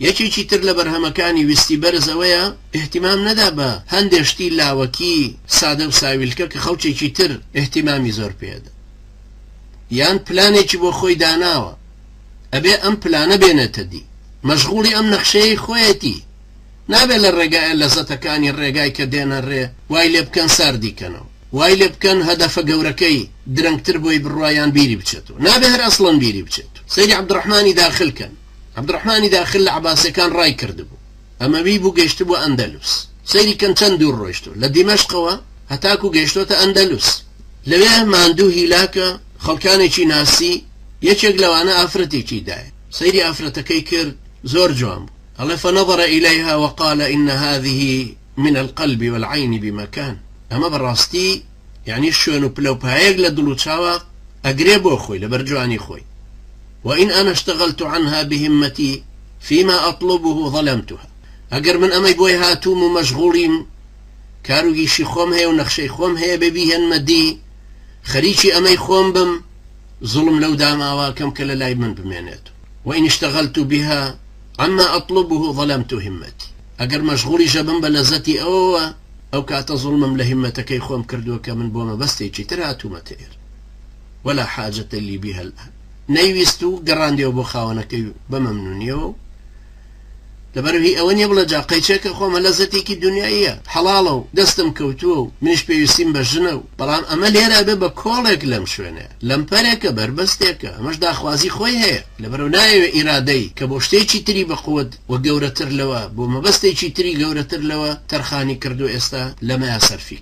یەکێکی تر لە بەرهەمەکانی ویستی بەرزەوەیە احتیمام نەدا بە هەندێک شتی لاوەکی سادە و ساویلکە کە خەڵکێکی تر احتیمامی زۆر پێدا، یان پلانێکی بۆ خۆی داناوە ئەبێ ئەم پلانە بێنێتە دی، مەشغوڵی ئەم نەخشەیەی خۆیەتی، نابێت لە ڕێگایە لەزەتەکانی ڕێگای کە دێنە ڕێ وای لێ بکەن ساردیکەنەوە، وای لێ بکەن هەدەفە گەورەکەی درەنگتر بۆی بڕوایان بیری بچێتەوە، نابێ هەر ئەسڵەن بیری بچێت. سەیری عەبدوڕەحمانی داخلکەن. عەبدوڕەحمانی داخل لە عەباسیەکان ڕای کردبوو، ئەمەوی بوو گەیشت بۆ ئەندەلوس، سەیری کەن چەند دوور ڕۆیشتو لە دیمەشقەوە هەتاکو گەیشتۆتە ئەندەلوس. لەوێ ماندوو هیلاکە خەڵکانێکی ناسی، یەکێک لەوانە ئافرەتێکی دایە، سەیری ئافرەتەکەی کرد، زۆر جوان بوو. الله فنظر إليها وقال إن هذه من القلب والعين بمكان. أما براستي يعني شونو بلو بايق لدلو تشاوا أقريبو خوي لبرجواني خوي، وإن أنا اشتغلت عنها بهمتي فيما أطلبه ظلمتها. أقر من أمي بوي هاتوم مشغولين كاروغي شي خوم هي ونخشي خوم هي ببيهن مدي خريشي أمي خوم بم ظلم لو داما وكم كلا لاي من بمعناته. وإن اشتغلت بها عما أطلبه ظلمت همتي. أجر مشغولي جبن بلزتي أو كات ظلمم لهمتك يخوم كردوك من بوما بستيجي تراتو متير ولا حاجة اللي بها الآن. نيويستو قراندي وبو خاونك بممنونيو لبروهي أوان يبلا جا قيتشك خوما لزتيكي دنيايا حلالو دستم كوتو منش بيوسين بجنو بلان أما ليرا ببا كولك لم شوينه لم بريك بربستيك مش دا خوازي خوي هي لبرو نايو إرادي كبوشتيكي تري بقود وقورة تر لوا بو مبستيكي تري قورة تر لوا ترخاني كردو استا لما يسر فيك.